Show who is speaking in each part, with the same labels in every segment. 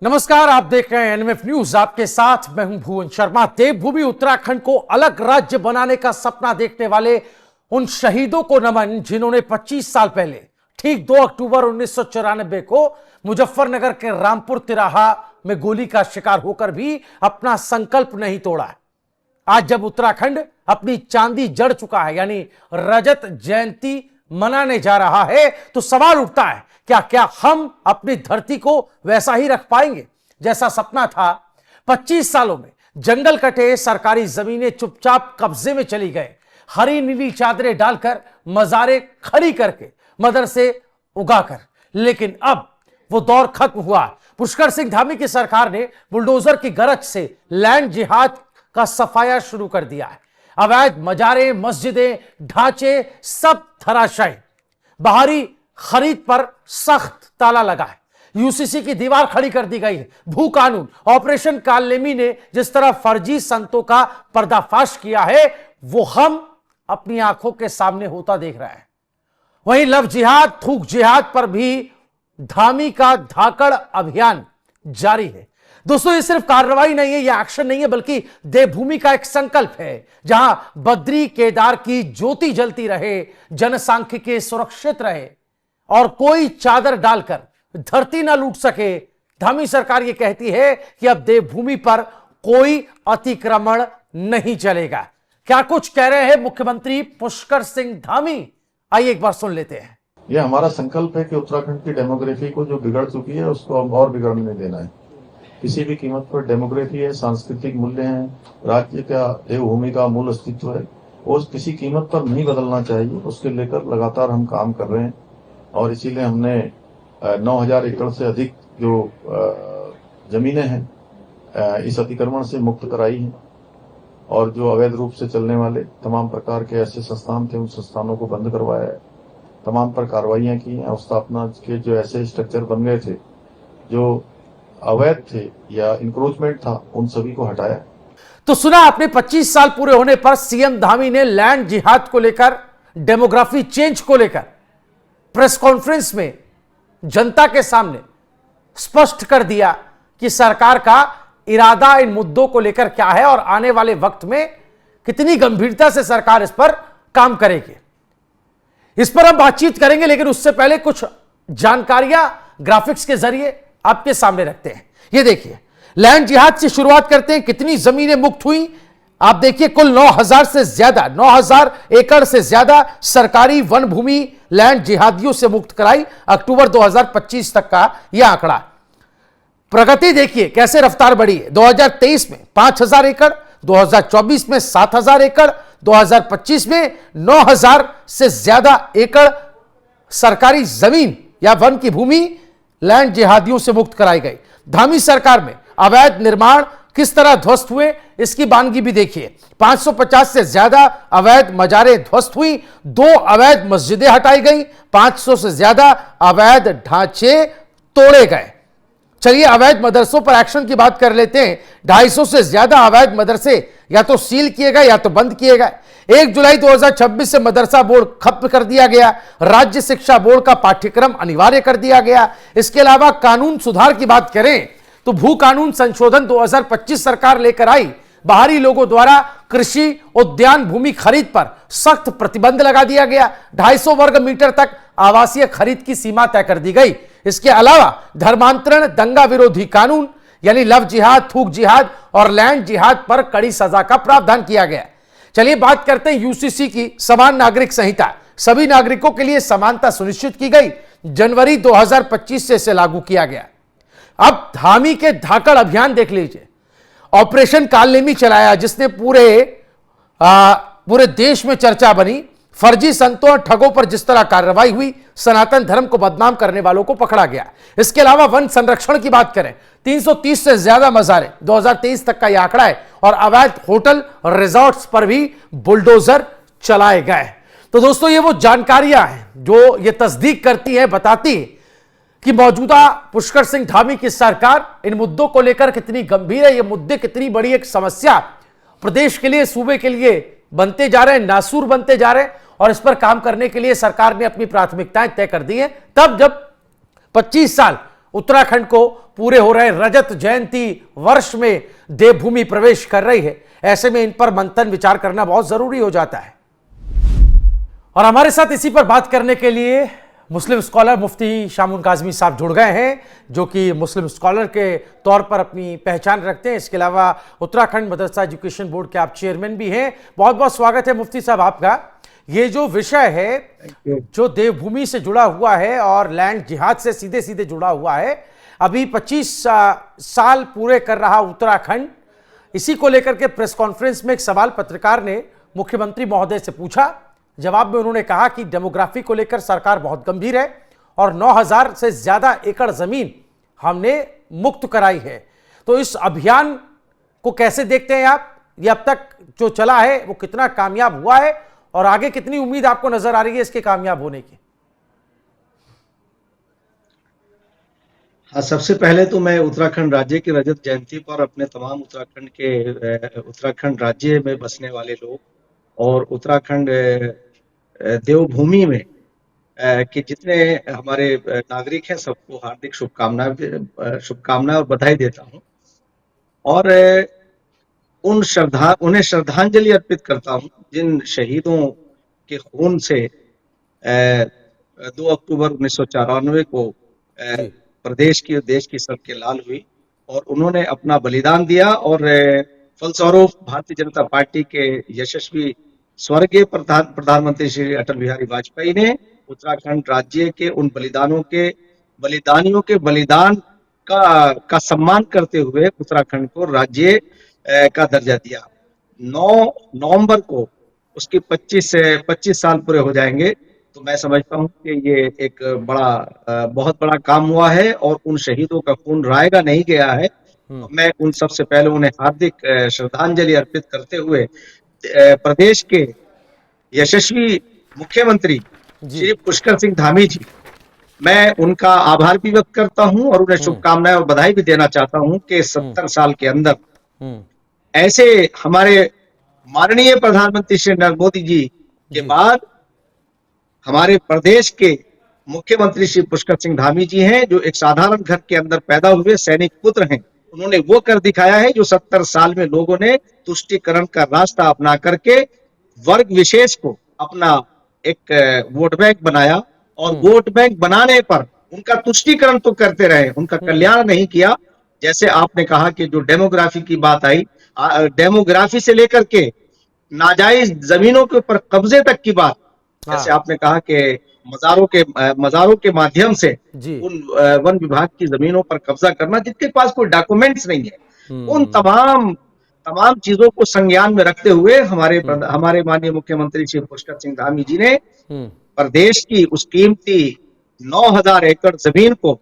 Speaker 1: नमस्कार, आप देख रहे हैं एनएमएफ न्यूज। आपके साथ मैं हूं भुवन शर्मा। देवभूमि उत्तराखंड को अलग राज्य बनाने का सपना देखने वाले उन शहीदों को नमन जिन्होंने 25 साल पहले ठीक 2 अक्टूबर 1994 को मुजफ्फरनगर के रामपुर तिराहा में गोली का शिकार होकर भी अपना संकल्प नहीं तोड़ा। आज जब उत्तराखंड अपनी चांदी जड़ चुका है, यानी रजत जयंती मनाने जा रहा है, तो सवाल उठता है क्या हम अपनी धरती को वैसा ही रख पाएंगे जैसा सपना था। 25 सालों में जंगल कटे, सरकारी जमीनें चुपचाप कब्जे में चली गए, हरी नीली चादरें डालकर, मजारे खड़ी करके, मदरसे उगाकर। लेकिन अब वो दौर खत्म हुआ। पुष्कर सिंह धामी की सरकार ने बुलडोजर की गरज से लैंड जिहाद का सफाया शुरू कर दिया है। अवैध मजारे, मस्जिदें, ढांचे सब धराशायी। बाहरी खरीद पर सख्त ताला लगा है। यूसीसी की दीवार खड़ी कर दी गई है। भू कानून, ऑपरेशन कालनेमी ने जिस तरह फर्जी संतों का पर्दाफाश किया है, वो हम अपनी आंखों के सामने होता देख रहे हैं। वहीं लव जिहाद, थूक जिहाद पर भी धामी का धाकड़ अभियान जारी है। दोस्तों, ये सिर्फ कार्रवाई नहीं है, यह एक्शन नहीं है, बल्कि देवभूमि का एक संकल्प है जहां बद्री केदार की ज्योति जलती रहे, जनसांख्यिकी सुरक्षित रहे और कोई चादर डालकर धरती ना लूट सके। धामी सरकार ये कहती है कि अब देवभूमि पर कोई अतिक्रमण नहीं चलेगा। क्या कुछ कह रहे हैं मुख्यमंत्री पुष्कर सिंह धामी, आइए एक बार सुन लेते हैं।
Speaker 2: यह हमारा संकल्प है कि उत्तराखंड की डेमोग्राफी को जो बिगड़ चुकी है उसको हम और बिगड़ने नहीं देना है। किसी भी कीमत पर डेमोग्राफी है, सांस्कृतिक मूल्य हैं, राज्य का देवभूमि का मूल अस्तित्व है, वो किसी कीमत पर नहीं बदलना चाहिए। उसके लेकर लगातार हम काम कर रहे हैं और इसीलिए हमने 9,000 एकड़ से अधिक जो जमीनें हैं इस अतिक्रमण से मुक्त कराई हैं और जो अवैध रूप से चलने वाले तमाम प्रकार के ऐसे संस्थान थे, उन संस्थानों को बंद करवाया है। तमाम पर कार्रवाइयां की हैं। स्थापना के जो ऐसे स्ट्रक्चर बन गए थे जो अवैध थे या इंक्रोचमेंट था, उन सभी को हटाया।
Speaker 1: तो सुना आपने, 25 साल पूरे होने पर सीएम धामी ने लैंड जिहाद को लेकर, डेमोग्राफी चेंज को लेकर प्रेस कॉन्फ्रेंस में जनता के सामने स्पष्ट कर दिया कि सरकार का इरादा इन मुद्दों को लेकर क्या है और आने वाले वक्त में कितनी गंभीरता से सरकार इस पर काम करेगी। इस पर हम बातचीत करेंगे, लेकिन उससे पहले कुछ जानकारियां ग्राफिक्स के जरिए आपके सामने रखते हैं। ये देखिए, लैंड जिहाद से शुरुआत करते हैं। कितनी जमीनें मुक्त हुई आप देखिए। कुल 9,000 से ज्यादा, 9,000 एकड़ से ज्यादा सरकारी वन भूमि लैंड जिहादियों से मुक्त कराई। अक्टूबर 2025 तक का यह आंकड़ा। प्रगति देखिए कैसे रफ्तार बढ़ी है। 2023 में 5,000 एकड़, 2024 में 7,000 एकड़, 2025 में 9,000 से ज्यादा एकड़ सरकारी जमीन या वन की भूमि लैंड जिहादियों से मुक्त कराई गई। धामी सरकार में अवैध निर्माण किस तरह ध्वस्त हुए, इसकी बानगी भी देखिए। 550 से ज्यादा अवैध मजारें ध्वस्त हुई, 2 अवैध मस्जिदें हटाई गई, 500 से ज्यादा अवैध ढांचे तोड़े गए। चलिए अवैध मदरसों पर एक्शन की बात कर लेते हैं। 250 से ज्यादा अवैध मदरसे या तो सील किए गए या तो बंद किए गए। 1 जुलाई 2026 से मदरसा बोर्ड खत्म कर दिया गया। राज्य शिक्षा बोर्ड का पाठ्यक्रम अनिवार्य कर दिया गया। इसके अलावा कानून सुधार की बात करें तो भू कानून संशोधन 2025 सरकार लेकर आई। बाहरी लोगों द्वारा कृषि उद्यान भूमि खरीद पर सख्त प्रतिबंध लगा दिया गया। 250 वर्ग मीटर तक आवासीय खरीद की सीमा तय कर दी गई। इसके अलावा धर्मांतरण, दंगा विरोधी कानून यानी लव जिहाद, थूक जिहाद और लैंड जिहाद पर कड़ी सजा का प्रावधान किया गया। चलिए बात करते हैं यूसीसी की, समान नागरिक संहिता। सभी नागरिकों के लिए समानता सुनिश्चित की गई। जनवरी 2025 से इसे लागू किया गया। अब धामी के धाकड़ अभियान देख लीजिए। ऑपरेशन कालनेमी चलाया जिसने पूरे देश में चर्चा बनी। फर्जी संतों और ठगों पर जिस तरह कार्रवाई हुई, सनातन धर्म को बदनाम करने वालों को पकड़ा गया। इसके अलावा वन संरक्षण की बात करें, 330 से ज्यादा मजारे 2023 तक का यह आंकड़ा है और अवैध होटल रिजॉर्ट्स पर भी बुलडोजर चलाए गए। तो दोस्तों, ये वो जानकारियां हैं जो ये तस्दीक करती है, बताती है कि मौजूदा पुष्कर सिंह धामी की सरकार इन मुद्दों को लेकर कितनी गंभीर है। ये मुद्दे कितनी बड़ी एक समस्या प्रदेश के लिए, सूबे के लिए बनते जा रहे हैं, नासूर बनते जा रहे हैं और इस पर काम करने के लिए सरकार ने अपनी प्राथमिकताएं तय कर दी हैं। तब जब 25 साल उत्तराखंड को पूरे हो रहे रजत जयंती वर्ष में देवभूमि प्रवेश कर रही है। ऐसे में इन पर मंथन विचार करना बहुत जरूरी हो जाता है। और हमारे साथ इसी पर बात करने के लिए मुस्लिम स्कॉलर मुफ्ती शामुन काजमी साहब जुड़ गए हैं, जो कि मुस्लिम स्कॉलर के तौर पर अपनी पहचान रखते हैं। इसके अलावा उत्तराखंड मदरसा एजुकेशन बोर्ड के आप चेयरमैन भी हैं। बहुत बहुत स्वागत है मुफ्ती साहब आपका। ये जो विषय है जो देवभूमि से जुड़ा हुआ है और लैंड जिहाद से सीधे सीधे जुड़ा हुआ है, अभी 25 साल पूरे कर रहा उत्तराखंड, इसी को लेकर के प्रेस कॉन्फ्रेंस में एक सवाल पत्रकार ने मुख्यमंत्री महोदय से पूछा। जवाब में उन्होंने कहा कि डेमोग्राफी को लेकर सरकार बहुत गंभीर है और 9000 से ज्यादा एकड़ जमीन हमने मुक्त कराई है। तो इस अभियान को कैसे देखते हैं आप? ये अब तक जो चला है वो कितना कामयाब हुआ है और आगे कितनी उम्मीद आपको नजर आ रही है इसके कामयाब होने की?
Speaker 3: हाँ, सबसे पहले तो मैं उत्तराखंड राज्य की रजत जयंती पर अपने तमाम उत्तराखंड राज्य में बसने वाले लोग और उत्तराखंड देवभूमि में कि जितने हमारे नागरिक हैं सबको हार्दिक शुभकामनाएं और बधाई देता हूं। और उन्हें श्रद्धांजलि अर्पित करता हूं जिन शहीदों के खून से 2 अक्टूबर 1994 को प्रदेश की और देश की सड़कें लाल हुई और उन्होंने अपना बलिदान दिया। और फलस्वरूप भारतीय जनता पार्टी के यशस्वी स्वर्गीय प्रधानमंत्री श्री अटल बिहारी वाजपेयी ने उत्तराखंड राज्य के उन बलिदानियों के बलिदान का सम्मान करते हुए उत्तराखंड को राज्य का दर्जा दिया। 9 नवंबर को उसके 25 साल पूरे हो जाएंगे। तो मैं समझता हूं कि ये एक बहुत बड़ा काम हुआ है और उन शहीदों का खून रायगा नहीं गया है। मैं उन सबसे पहले उन्हें हार्दिक श्रद्धांजलि अर्पित करते हुए प्रदेश के यशस्वी मुख्यमंत्री श्री पुष्कर सिंह धामी जी, मैं उनका आभार भी व्यक्त करता हूं और उन्हें शुभकामनाएं और बधाई भी देना चाहता हूं कि 70 साल के अंदर ऐसे हमारे माननीय प्रधानमंत्री श्री नरेंद्र मोदी जी के बाद हमारे प्रदेश के मुख्यमंत्री श्री पुष्कर सिंह धामी जी हैं, जो एक साधारण घर के अंदर पैदा हुए सैनिक पुत्र हैं। उन्होंने वो कर दिखाया है जो 70 साल में लोगों ने तुष्टीकरण का रास्ता अपना करके वर्ग विशेष को अपना एक वोट बैंक बनाया और वोट बैंक बनाने पर उनका तुष्टीकरण तो करते रहे, उनका कल्याण नहीं किया। जैसे आपने कहा कि जो डेमोग्राफी की बात आई, डेमोग्राफी से लेकर के नाजायज जमीनों के ऊपर कब्जे तक की बात, जैसे आपने कहा कि मजारों के माध्यम से उन वन विभाग की जमीनों पर कब्जा करना जिनके पास कोई डॉक्यूमेंट्स नहीं है, उन तमाम चीजों को संज्ञान में रखते हुए हमारे माननीय मुख्यमंत्री श्री पुष्कर सिंह धामी जी ने प्रदेश की उस कीमती 9000 एकड़ जमीन को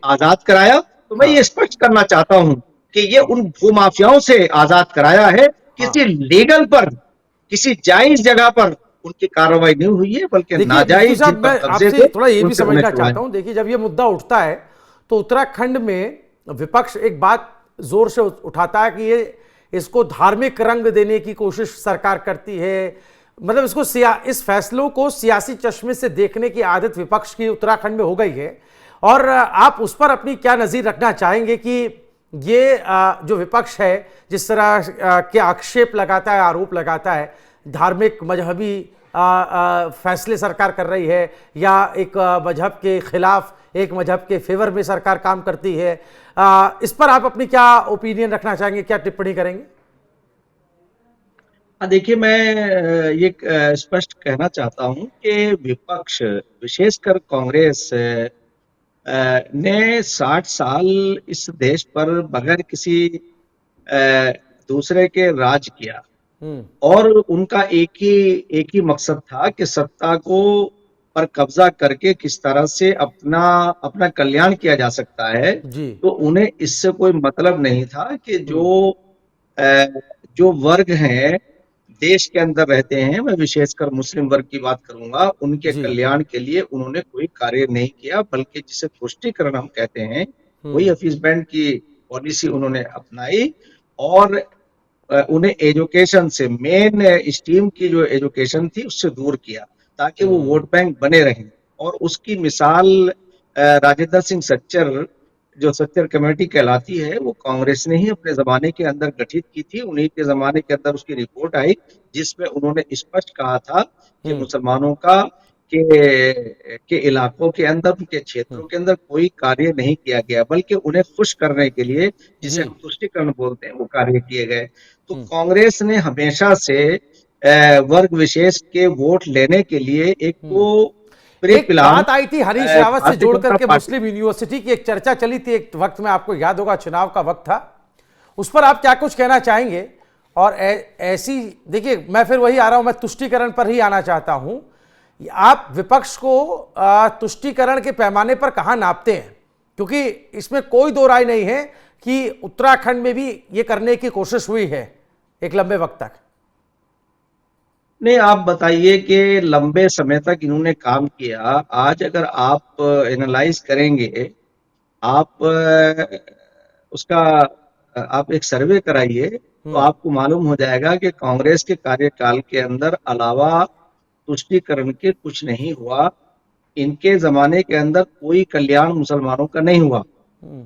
Speaker 3: आजाद कराया। तो मैं ये स्पष्ट करना चाहता हूं कि ये उन भूमाफियाओं से आजाद कराया है, किसी लीगल पर, किसी जायज जगह पर उनकी कार्रवाई नहीं हुई है, बल्कि नाजायज
Speaker 1: आपसे थोड़ा ये भी समझना चाहता हूं। देखिए, जब ये मुद्दा उठता है तो उत्तराखंड में विपक्ष एक बात जोर से उठाता है कि ये इसको धार्मिक रंग देने की कोशिश सरकार करती है। मतलब इसको इस फैसलों को सियासी चश्मे से देखने की आदत विपक्ष की उत्तराखंड में हो गई है। और आप उस पर अपनी क्या नजीर रखना चाहेंगे कि ये जो विपक्ष है जिस तरह के आक्षेप लगाता है, आरोप लगाता है, धार्मिक मजहबी फैसले सरकार कर रही है या एक मजहब के खिलाफ, एक मजहब के फेवर में सरकार काम करती है, इस पर आप अपनी क्या ओपिनियन रखना चाहेंगे, क्या टिप्पणी करेंगे?
Speaker 3: देखिए, मैं ये स्पष्ट कहना चाहता हूं कि विपक्ष, विशेषकर कांग्रेस ने 60 साल इस देश पर बगैर किसी दूसरे के राज किया और उनका एक ही मकसद था कि सत्ता को पर कब्जा करके किस तरह से अपना कल्याण किया जा सकता है। तो उन्हें इससे कोई मतलब नहीं था कि जो वर्ग हैं देश के अंदर रहते हैं, मैं विशेषकर मुस्लिम वर्ग की बात करूंगा, उनके कल्याण के लिए उन्होंने कोई कार्य नहीं किया, बल्कि जिसे तुष्टीकरण हम कहते हैं वही अपीसमेंट की पॉलिसी उन्होंने अपनाई और उन्हें एजुकेशन से, मेन स्ट्रीम की जो एजुकेशन थी उससे दूर किया ताकि वो वोट बैंक बने रहें। और उसकी मिसाल राजेंद्र सिंह सच्चर, जो सच्चर कमेटी कहलाती है, वो कांग्रेस ने ही अपने जमाने के अंदर गठित की थी। उन्हीं के जमाने के अंदर उसकी रिपोर्ट आई, जिसमें उन्होंने स्पष्ट कहा था कि मुसलमानों का के इलाकों के अंदर, उनके क्षेत्रों के अंदर कोई कार्य नहीं किया गया, बल्कि उन्हें खुश करने के लिए, जिसे हम तुष्टिकरण बोलते हैं, वो कार्य किए गए। तो कांग्रेस ने हमेशा से वर्ग विशेष के वोट लेने के लिए एक को
Speaker 1: एक बात आई थी हरीश रावत से जोड़ करके
Speaker 3: पार्टी
Speaker 1: मुस्लिम यूनिवर्सिटी की एक चर्चा चली थी एक वक्त में, आपको याद होगा चुनाव का वक्त था, उस पर आप क्या कुछ कहना चाहेंगे? और ऐसी देखिए, मैं फिर वही आ रहा हूं, मैं तुष्टीकरण पर ही आना चाहता हूं। आप विपक्ष को तुष्टीकरण के पैमाने पर कहां नापते हैं? क्योंकि इसमें कोई दो राय नहीं है कि उत्तराखंड में भी ये करने की कोशिश हुई है एक लंबे वक्त तक।
Speaker 3: नहीं, आप बताइए कि लंबे समय तक इन्होंने काम किया। आज अगर आप एनालाइज करेंगे, आप उसका आप एक सर्वे कराइए, तो आपको मालूम हो जाएगा कि कांग्रेस के कार्यकाल के अंदर अलावा तुष्टीकरण के कुछ नहीं हुआ। इनके जमाने के अंदर कोई कल्याण मुसलमानों का नहीं हुआ।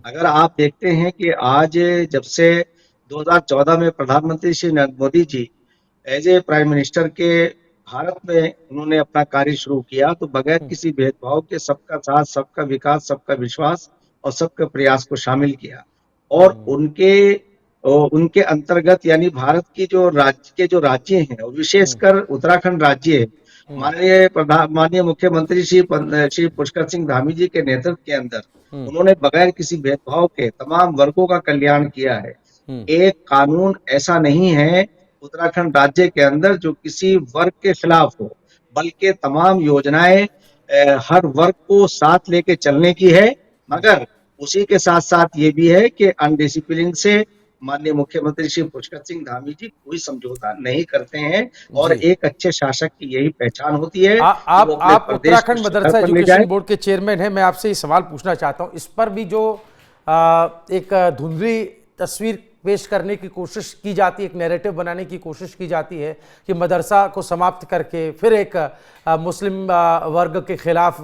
Speaker 3: अगर आप देखते हैं कि आज जब से 2014 में प्रधानमंत्री Shri Narendra Modi ji as a prime minister के भारत में उन्होंने अपना कार्य शुरू किया, तो बगैर किसी भेदभाव के सबका साथ, सबका विकास, सबका विश्वास और सबका प्रयास को शामिल किया। और उनके अंतर्गत, यानी भारत की जो राज्य हैं, और विशेषकर उत्तराखंड राज्य, माननीय मुख्यमंत्री श्री पुष्कर सिंह धामी जी के नेतृत्व के अंदर उन्होंने बगैर किसी भेदभाव के तमाम वर्गों का कल्याण किया है। एक कानून ऐसा नहीं है उत्तराखंड राज्य के अंदर जो किसी वर्ग के खिलाफ हो, बल्कि तमाम योजनाएं हर वर्ग को साथ लेके चलने की है। मगर उसी के साथ साथ ये भी है कि अनडिसिप्लिन से माननीय मुख्यमंत्री श्री पुष्कर सिंह धामी जी कोई समझौता नहीं करते हैं, और एक अच्छे शासक की यही पहचान होती है।
Speaker 1: आप उत्तराखंड मदरसा एजुकेशन बोर्ड के चेयरमैन हैं, मैं आपसे ये सवाल पूछना चाहता हूं, इस पर भी जो एक धुंधली तस्वीर पेश करने की कोशिश की जाती है, एक नैरेटिव बनाने की कोशिश की जाती है कि मदरसा को समाप्त करके फिर एक मुस्लिम वर्ग के खिलाफ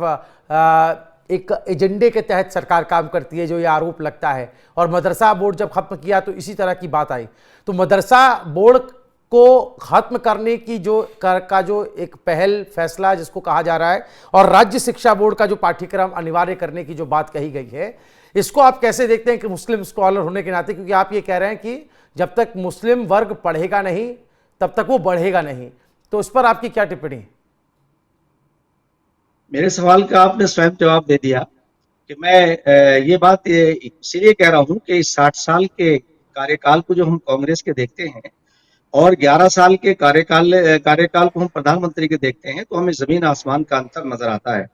Speaker 1: एक एजेंडे के तहत सरकार काम करती है, जो ये आरोप लगता है। और मदरसा बोर्ड जब खत्म किया तो इसी तरह की बात आई। तो मदरसा बोर्ड को खत्म करने की जो एक पहल फैसला जिसको कहा जा रहा है, और राज्य शिक्षा बोर्ड का जो पाठ्यक्रम अनिवार्य करने की जो बात कही गई है, इसको आप कैसे देखते हैं कि मुस्लिम स्कॉलर होने के नाते? क्योंकि आप ये कह रहे हैं कि जब तक मुस्लिम वर्ग पढ़ेगा नहीं तब तक वो बढ़ेगा नहीं, तो इस पर आपकी क्या टिप्पणी है?
Speaker 3: मेरे सवाल का आपने स्वयं जवाब दे दिया कि मैं ये बात इसलिए कह रहा हूं कि इस 60 साल के कार्यकाल को जो हम कांग्रेस के देखते हैं और 11 साल के कार्यकाल को हम प्रधानमंत्री के देखते हैं, तो हमें जमीन आसमान का अंतर नजर आता है।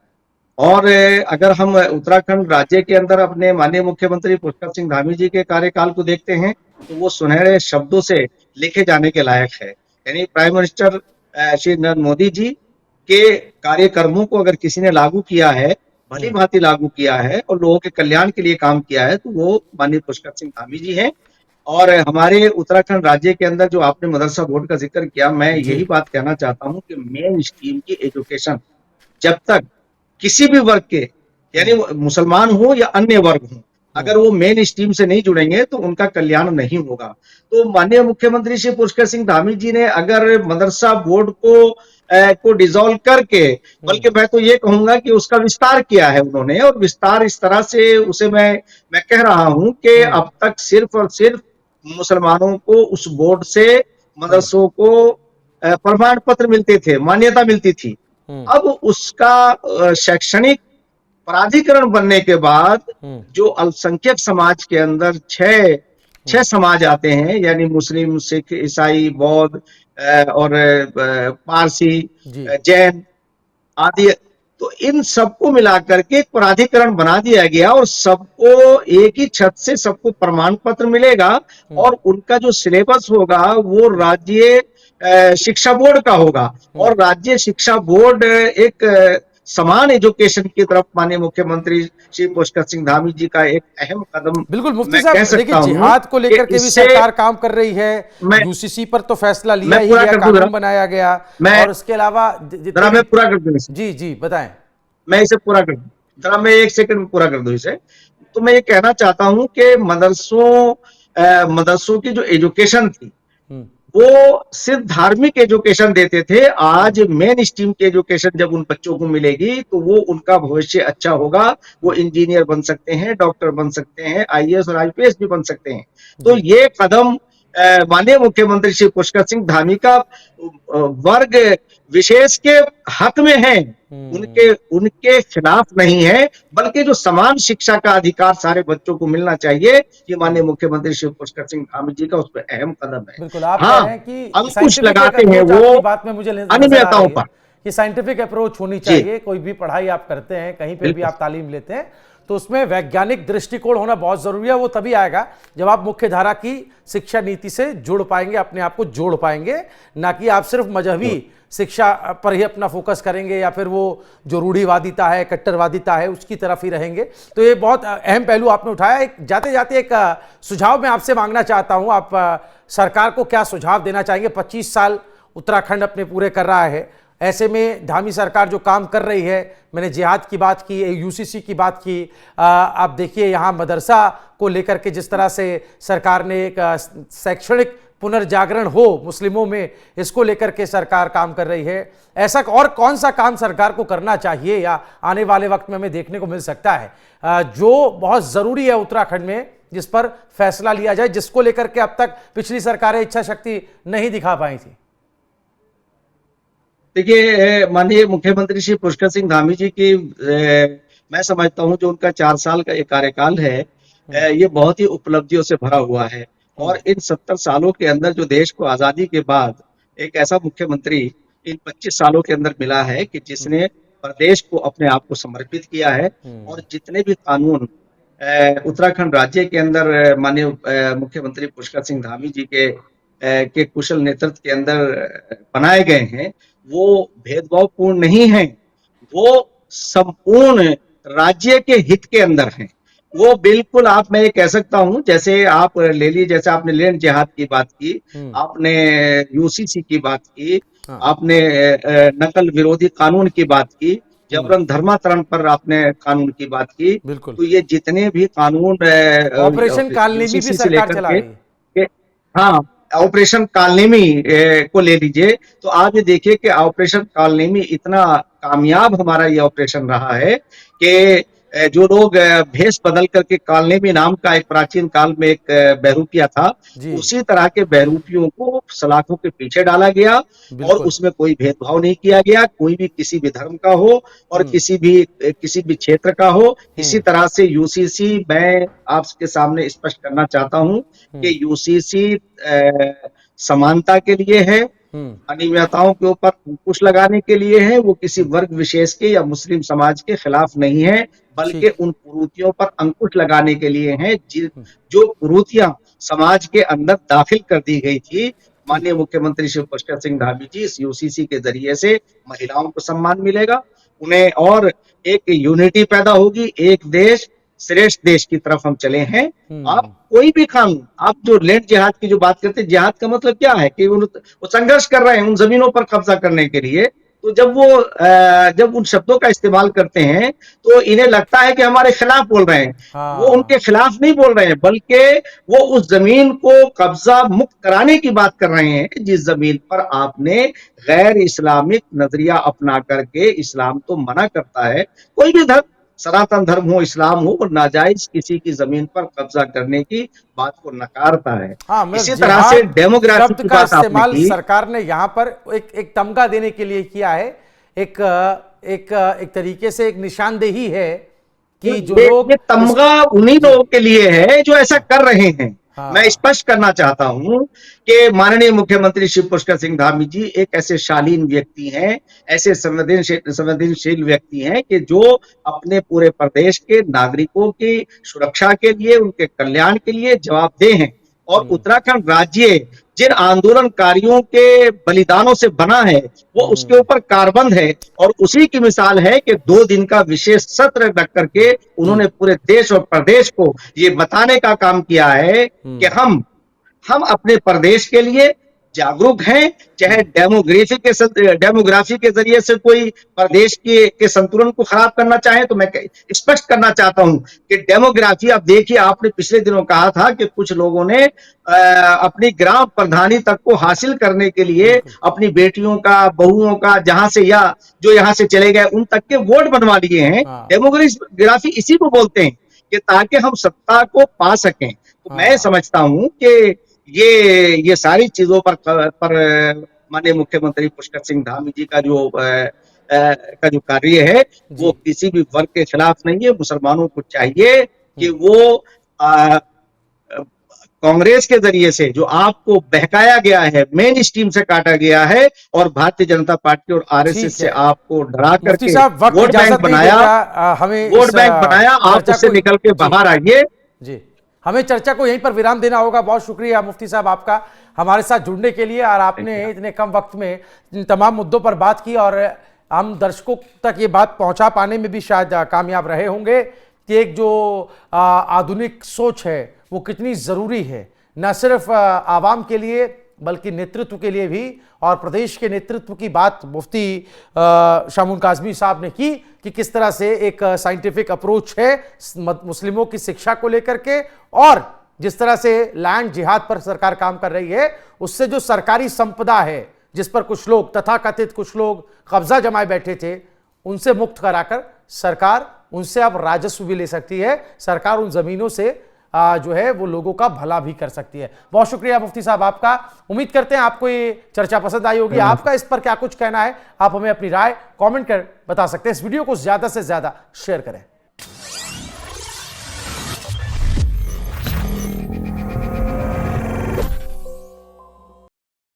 Speaker 3: और अगर हम उत्तराखंड राज्य के अंदर अपने माननीय मुख्यमंत्री पुष्कर सिंह धामी जी के कार्यकाल को देखते हैं, तो वो सुनहरे शब्दों से लिखे जाने के लायक है। यानी प्राइम मिनिस्टर श्री नरेंद्र मोदी जी के कार्यक्रमों को अगर किसी ने लागू किया है, भली भांति लागू किया है और लोगों के कल्याण के लिए काम किया है, तो वो माननीय पुष्कर सिंह धामी जी हैं। और हमारे उत्तराखंड राज्य के अंदर जो आपने मदरसा बोर्ड का जिक्र किया, मैं यही बात कहना चाहता हूं कि मेन स्ट्रीम की एजुकेशन जब तक किसी भी वर्ग के, यानी मुसलमान हो या अन्य वर्ग हो, अगर वो मेन स्ट्रीम से नहीं जुड़ेंगे तो उनका कल्याण नहीं होगा। तो माननीय मुख्यमंत्री श्री पुष्कर सिंह धामी जी ने अगर मदरसा बोर्ड को डिसॉल्व करके, बल्कि मैं तो ये कहूंगा कि उसका विस्तार किया है उन्होंने, और विस्तार इस तरह से उसे मैं कह रहा हूं कि अब तक सिर्फ और सिर्फ मुसलमानों को उस बोर्ड से मदरसों को प्रमाण पत्र मिलते थे, मान्यता मिलती थी। अब उसका शैक्षणिक प्राधिकरण बनने के बाद जो अल्पसंख्यक समाज के अंदर छह समाज आते हैं, यानी मुस्लिम, सिख, ईसाई, बौद्ध और पारसी, जैन आदि, तो इन सबको मिलाकर के एक प्राधिकरण बना दिया गया और सबको एक ही छत से सबको प्रमाण पत्र मिलेगा, और उनका जो सिलेबस होगा वो राज्य शिक्षा बोर्ड का होगा। और राज्य शिक्षा बोर्ड एक समान एजुकेशन की तरफ माननीय मुख्यमंत्री श्री पुष्कर सिंह धामी जी का एक अहम कदम,
Speaker 1: बिल्कुल मुफ्ती साहब, देखिए जिहाद को लेकर के भी सरकार काम कर रही है, यूसीसी पर तो फैसला लिया ही गया, कानून बनाया गया, और उसके अलावा
Speaker 3: मैं पूरा कर दूं,
Speaker 1: जी बताएं।
Speaker 3: मैं इसे पूरा कर दूं। जरा मैं 1 सेकंड में पूरा कर दूं इसे। तो मैं ये कहना चाहता हूं कि मदरसों की जो एजुकेशन थी वो सिर्फ धार्मिक एजुकेशन देते थे। आज मेन स्ट्रीम की एजुकेशन जब उन बच्चों को मिलेगी तो वो उनका भविष्य अच्छा होगा। वो इंजीनियर बन सकते हैं, डॉक्टर बन सकते हैं, आईएएस और आईपीएस भी बन सकते हैं। तो ये कदम माननीय मुख्यमंत्री श्री पुष्कर सिंह धामी का वर्ग विशेष के हक में है, उनके उनके खिलाफ नहीं है, बल्कि जो समान शिक्षा का अधिकार सारे बच्चों को मिलना चाहिए, ये माननीय मुख्यमंत्री श्री पुष्कर सिंह धामी जी का उस पर अहम कदम है।
Speaker 1: बिल्कुल, आप कह
Speaker 3: हाँ,
Speaker 1: रहे हैं कि
Speaker 3: अंकुश
Speaker 1: साइंटिफिक
Speaker 3: लगाते हैं
Speaker 1: अप्रोच
Speaker 3: वो
Speaker 1: आपकी बात में मुझे नजर आ
Speaker 3: अनियमितताओं
Speaker 1: रही है
Speaker 3: पर।
Speaker 1: कि साइंटिफिक अप्रोच होनी चाहिए। कोई भी पढ़ाई आप करते हैं, कहीं पे भी आप तालीम लेते हैं, तो उसमें वैज्ञानिक दृष्टिकोण होना बहुत जरूरी है। वो तभी आएगा जब आप मुख्य धारा की शिक्षा नीति से जुड़ पाएंगे, अपने आप को जोड़ पाएंगे, ना कि आप सिर्फ मजहबी शिक्षा पर ही अपना फोकस करेंगे या फिर वो जो रूढ़िवादिता है, कट्टरवादिता है, उसकी तरफ ही रहेंगे। तो ये बहुत अहम पहलू आपने उठाया। एक जाते जाते एक सुझाव मैं आपसे मांगना चाहता हूं। आप सरकार को क्या सुझाव देना चाहेंगे? 25 साल उत्तराखंड अपने पूरे कर रहा है, ऐसे में धामी सरकार जो काम कर रही है, मैंने जिहाद की बात की, यूसीसी की बात की, आप देखिए यहाँ मदरसा को लेकर के जिस तरह से सरकार ने एक शैक्षणिक पुनर्जागरण हो मुस्लिमों में, इसको लेकर के सरकार काम कर रही है। ऐसा और कौन सा काम सरकार को करना चाहिए या आने वाले वक्त में हमें देखने को मिल सकता है जो बहुत जरूरी है उत्तराखंड में, जिस पर फैसला लिया जाए, जिसको लेकर के अब तक पिछली सरकारें इच्छा शक्ति नहीं दिखा पाई थी?
Speaker 3: देखिए, माननीय मुख्यमंत्री श्री पुष्कर सिंह धामी जी की मैं समझता हूं जो उनका 4 साल का ये कार्यकाल है, ये बहुत ही उपलब्धियों से भरा हुआ है। और इन 70 सालों के अंदर जो देश को आजादी के बाद एक ऐसा मुख्यमंत्री इन 25 सालों के अंदर मिला है कि जिसने प्रदेश को अपने आप को समर्पित किया है। और जितने भी कानून उत्तराखंड राज्य के अंदर माननीय मुख्यमंत्री पुष्कर सिंह धामी जी के कुशल नेतृत्व के अंदर बनाए गए हैं, वो भेदभावपूर्ण नहीं है, वो संपूर्ण राज्य के हित के अंदर हैं। वो बिल्कुल, आप मैं ये कह सकता हूं, जैसे आप ले लीजिए, जैसे आपने लैंड जिहाद की बात की, आपने यूसीसी की बात की, आपने नकल विरोधी कानून की बात की, जबरन धर्मांतरण पर आपने कानून की बात की। तो ये जितने भी कानून
Speaker 1: ऑपरेशन कालनेमी भी सरकार चला रही है।
Speaker 3: हाँ, ऑपरेशन कालनेमी को ले लीजिए, तो आप ये देखिए कि ऑपरेशन कालनेमी इतना कामयाब हमारा ये ऑपरेशन रहा है कि जो लोग भेष बदल करके कालनेमी नाम का एक प्राचीन काल में एक बहरूपिया था, उसी तरह के बहरूपियों को सलाखों के पीछे डाला गया और उसमें कोई भेदभाव नहीं किया गया। कोई भी किसी भी धर्म का हो और किसी भी क्षेत्र का हो। इसी तरह से यूसीसी, मैं आपके सामने स्पष्ट करना चाहता हूं कि यूसीसी समानता के लिए है, अनियमितताओं के ऊपर अंकुश लगाने के लिए है। वो किसी वर्ग विशेष के या मुस्लिम समाज के खिलाफ नहीं है, बल्कि उन कुरीतियों पर अंकुश लगाने के लिए है जो कुरीतियां समाज के अंदर दाखिल कर दी गई थी। माननीय मुख्यमंत्री श्री पुष्कर सिंह धामी जी इस यूसीसी के जरिए से महिलाओं को सम्मान मिलेगा, उन्हें और एक यूनिटी पैदा होगी, एक देश श्रेष्ठ देश की तरफ हम चले हैं। आप कोई भी कानून, आप जो लैंड जिहाद की जो बात करते हैं, जिहाद का मतलब क्या है कि वो संघर्ष कर रहे हैं उन जमीनों पर कब्जा करने के लिए। तो जब उन शब्दों का इस्तेमाल करते हैं तो इन्हें लगता है कि हमारे खिलाफ बोल रहे हैं। वो उनके खिलाफ नहीं बोल रहे हैं, बल्कि वो उस जमीन को कब्जा मुक्त कराने की बात कर रहे हैं जिस जमीन पर आपने गैर इस्लामिक नजरिया अपना करके, इस्लाम तो मना करता है, कोई भी धर्म, सनातन धर्म हो, इस्लाम हो, वो नाजायज किसी की जमीन पर कब्जा करने की बात को नकारता है। इसी तरह से डेमोग्राफी की बात आपने की,
Speaker 1: सरकार ने यहाँ पर एक तमगा देने के लिए किया है, एक तरीके से एक निशानदेही है कि जो लोग,
Speaker 3: ये तमगा उन्हीं लोगों के लिए है जो ऐसा कर रहे हैं। मैं स्पष्ट करना चाहता हूं कि माननीय मुख्यमंत्री श्री पुष्कर सिंह धामी जी एक ऐसे शालीन व्यक्ति हैं, ऐसे संवेदनशील व्यक्ति हैं कि जो अपने पूरे प्रदेश के नागरिकों की सुरक्षा के लिए, उनके कल्याण के लिए जवाबदेह हैं। और उत्तराखंड राज्य जिन आंदोलनकारियों के बलिदानों से बना है, वो उसके ऊपर कारबंद है। और उसी की मिसाल है कि 2 दिन का विशेष सत्र रख करके उन्होंने पूरे देश और प्रदेश को ये बताने का काम किया है कि हम अपने प्रदेश के लिए, जागरूक हैं, चाहे डेमोग्राफी के जरिए से कोई प्रदेश के संतुलन को खराब करना चाहे, तो मैं स्पष्ट करना चाहता हूं कि डेमोग्राफी, अब देखिए आपने पिछले दिनों कहा था कि कुछ लोगों ने अपनी ग्राम प्रधानी तक को हासिल करने के लिए अपनी बेटियों का, बहुओं का, जहां से या जो यहां से चले गए उन तक के वोट बनवा लिए हैं। डेमोग्राफी इसी को बोलते हैं कि ताकि हम सत्ता को पा सकें। तो मैं समझता हूं कि ये सारी चीजों पर माननीय मुख्यमंत्री पुष्कर सिंह धामी जी का जो कार्य है वो किसी भी वर्ग के खिलाफ नहीं है। मुसलमानों को चाहिए कि वो कांग्रेस के जरिए से जो आपको बहकाया गया है, मेन स्ट्रीम से काटा गया है, और भारतीय जनता पार्टी और आरएसएस से आपको डरा करके वोट बैंक बनाया, आप उससे निकल के बाहर आइए।
Speaker 1: जी, हमें चर्चा को यहीं पर विराम देना होगा। बहुत शुक्रिया मुफ्ती साहब आपका हमारे साथ जुड़ने के लिए, और आपने इतने कम वक्त में इन तमाम मुद्दों पर बात की, और हम दर्शकों तक ये बात पहुंचा पाने में भी शायद कामयाब रहे होंगे कि एक जो आधुनिक सोच है वो कितनी ज़रूरी है, न सिर्फ आवाम के लिए बल्कि नेतृत्व के लिए भी। और प्रदेश के नेतृत्व की बात मुफ्ती शामुन काज़मी साहब ने की कि किस तरह से एक साइंटिफिक अप्रोच है मुस्लिमों की शिक्षा को लेकर के, और जिस तरह से लैंड जिहाद पर सरकार काम कर रही है, उससे जो सरकारी संपदा है जिस पर कुछ लोग तथाकथित कुछ लोग कब्जा जमाए बैठे थे, उनसे मुक्त कराकर सरकार उनसे अब राजस्व भी ले सकती है। सरकार उन जमीनों से जो है वो लोगों का भला भी कर सकती है। बहुत शुक्रिया मुफ्ती साहब आपका। उम्मीद करते हैं आपको ये चर्चा पसंद आई होगी। आपका इस पर क्या कुछ कहना है, आप हमें अपनी राय कमेंट कर बता सकते हैं। इस वीडियो को ज्यादा से ज्यादा शेयर करें।